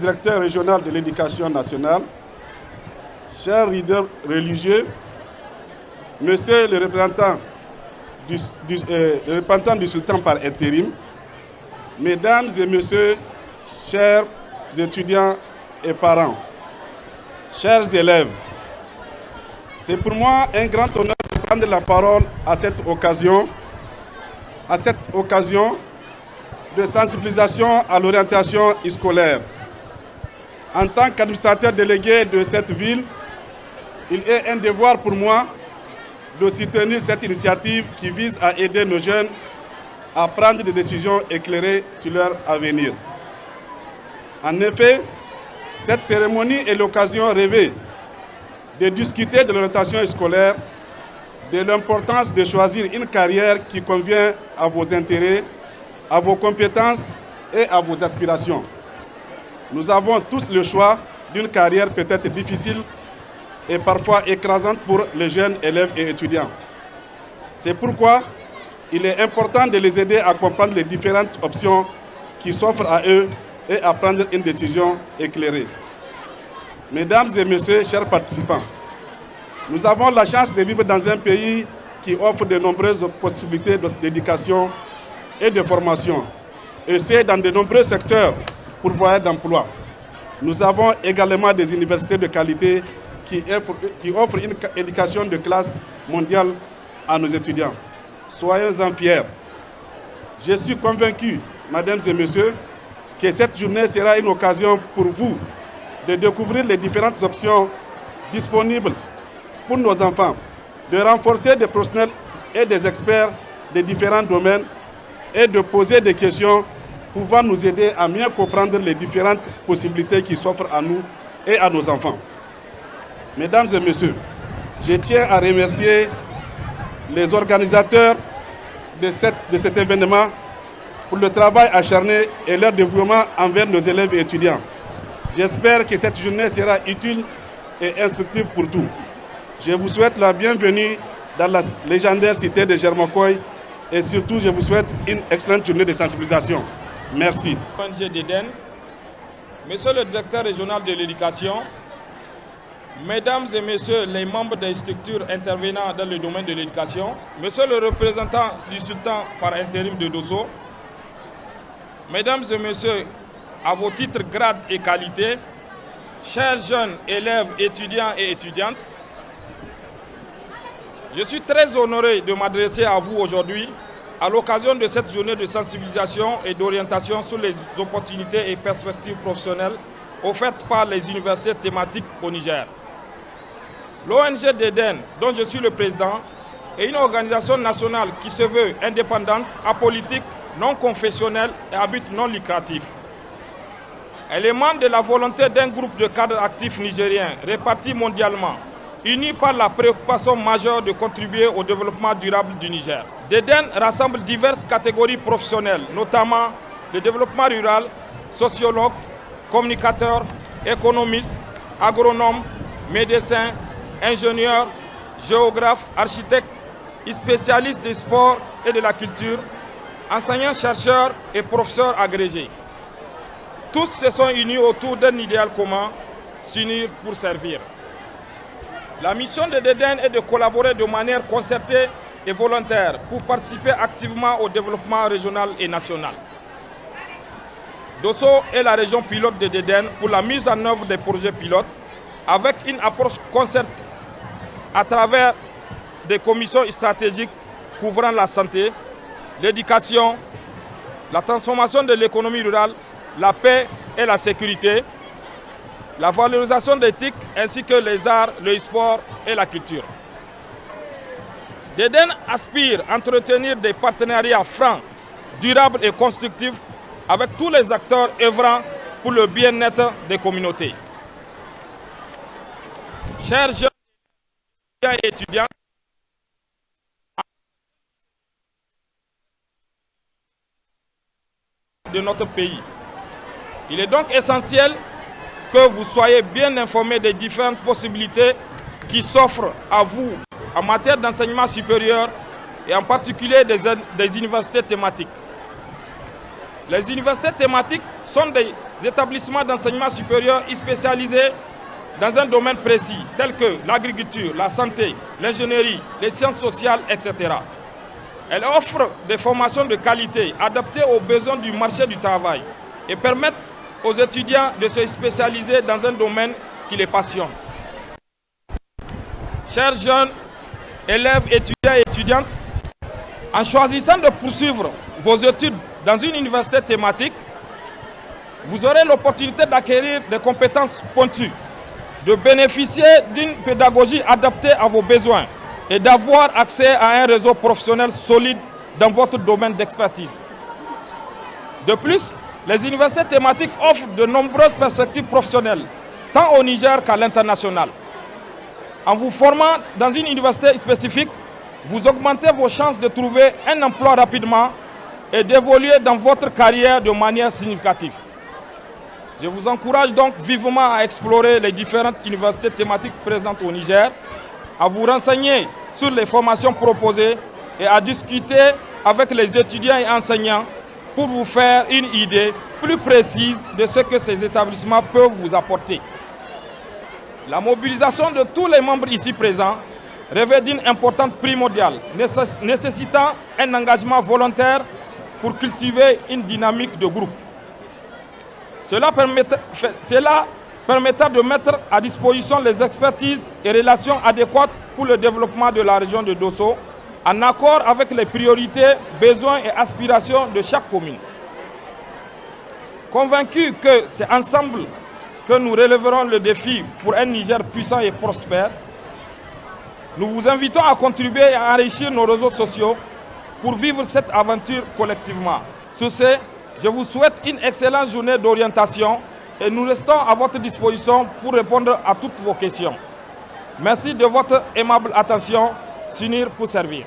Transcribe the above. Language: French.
directeur régional de l'éducation nationale, chers leaders religieux, monsieur le représentant du sultan par intérim, mesdames et messieurs, chers étudiants et parents, chers élèves, c'est pour moi un grand honneur de prendre la parole à cette occasion de sensibilisation à l'orientation scolaire. En tant qu'administrateur délégué de cette ville, il est un devoir pour moi de soutenir cette initiative qui vise à aider nos jeunes à prendre des décisions éclairées sur leur avenir. En effet, cette cérémonie est l'occasion rêvée de discuter de l'orientation scolaire, de l'importance de choisir une carrière qui convient à vos intérêts, à vos compétences et à vos aspirations. Nous avons tous le choix d'une carrière peut-être difficile et parfois écrasante pour les jeunes élèves et étudiants. C'est pourquoi il est important de les aider à comprendre les différentes options qui s'offrent à eux et à prendre une décision éclairée. Mesdames et messieurs, chers participants, nous avons la chance de vivre dans un pays qui offre de nombreuses possibilités d'éducation et de formation, et c'est dans de nombreux secteurs pourvoyeurs d'emploi. Nous avons également des universités de qualité qui offrent une éducation de classe mondiale à nos étudiants. Soyons-en fiers. Je suis convaincu, mesdames et messieurs, que cette journée sera une occasion pour vous de découvrir les différentes options disponibles pour nos enfants, de renforcer des professionnels et des experts des différents domaines et de poser des questions pouvant nous aider à mieux comprendre les différentes possibilités qui s'offrent à nous et à nos enfants. Mesdames et messieurs, je tiens à remercier les organisateurs de cet événement pour le travail acharné et leur dévouement envers nos élèves et étudiants. J'espère que cette journée sera utile et instructive pour tous. Je vous souhaite la bienvenue dans la légendaire cité de Germacoy et surtout je vous souhaite une excellente journée de sensibilisation. Merci. ONG d'Eden, monsieur le directeur régional de l'éducation, mesdames et messieurs les membres des structures intervenant dans le domaine de l'éducation, monsieur le représentant du sultan par intérim de Dosso, mesdames et messieurs, à vos titres, grades et qualités, chers jeunes élèves, étudiants et étudiantes, je suis très honoré de m'adresser à vous aujourd'hui à l'occasion de cette journée de sensibilisation et d'orientation sur les opportunités et perspectives professionnelles offertes par les universités thématiques au Niger. L'ONG d'Eden, dont je suis le président, est une organisation nationale qui se veut indépendante, apolitique, non confessionnelle et à but non lucratif. Elle émane de la volonté d'un groupe de cadres actifs nigériens répartis mondialement, unis par la préoccupation majeure de contribuer au développement durable du Niger. D'Eden rassemble diverses catégories professionnelles, notamment le développement rural, sociologues, communicateurs, économistes, agronomes, médecins, ingénieurs, géographes, architectes, spécialistes des sports et de la culture, enseignants-chercheurs et professeurs agrégés. Tous se sont unis autour d'un idéal commun, s'unir pour servir. La mission de d'Eden est de collaborer de manière concertée et volontaire pour participer activement au développement régional et national. Dosso est la région pilote de d'Eden pour la mise en œuvre des projets pilotes avec une approche concertée à travers des commissions stratégiques couvrant la santé, l'éducation, la transformation de l'économie rurale, la paix et la sécurité, la valorisation d'éthique ainsi que les arts, le sport et la culture. d'Eden aspire à entretenir des partenariats francs, durables et constructifs avec tous les acteurs œuvrant pour le bien-être des communautés. Chers jeunes et étudiants, de notre pays, il est donc essentiel que vous soyez bien informés des différentes possibilités qui s'offrent à vous en matière d'enseignement supérieur et en particulier des universités thématiques. Les universités thématiques sont des établissements d'enseignement supérieur spécialisés dans un domaine précis, tel que l'agriculture, la santé, l'ingénierie, les sciences sociales, etc. Elles offrent des formations de qualité adaptées aux besoins du marché du travail et permettent aux étudiants de se spécialiser dans un domaine qui les passionne. Chers jeunes, élèves, étudiants et étudiantes, en choisissant de poursuivre vos études dans une université thématique, vous aurez l'opportunité d'acquérir des compétences pointues, de bénéficier d'une pédagogie adaptée à vos besoins et d'avoir accès à un réseau professionnel solide dans votre domaine d'expertise. De plus, les universités thématiques offrent de nombreuses perspectives professionnelles, tant au Niger qu'à l'international. En vous formant dans une université spécifique, vous augmentez vos chances de trouver un emploi rapidement et d'évoluer dans votre carrière de manière significative. Je vous encourage donc vivement à explorer les différentes universités thématiques présentes au Niger, à vous renseigner sur les formations proposées et à discuter avec les étudiants et enseignants pour vous faire une idée plus précise de ce que ces établissements peuvent vous apporter. La mobilisation de tous les membres ici présents revêt d'une importance primordiale, nécessitant un engagement volontaire pour cultiver une dynamique de groupe. Cela permettra de mettre à disposition les expertises et relations adéquates pour le développement de la région de Dosso, en accord avec les priorités, besoins et aspirations de chaque commune. Convaincus que c'est ensemble que nous relèverons le défi pour un Niger puissant et prospère, nous vous invitons à contribuer et à enrichir nos réseaux sociaux pour vivre cette aventure collectivement. Sur ce, je vous souhaite une excellente journée d'orientation et nous restons à votre disposition pour répondre à toutes vos questions. Merci de votre aimable attention. S'unir pour servir.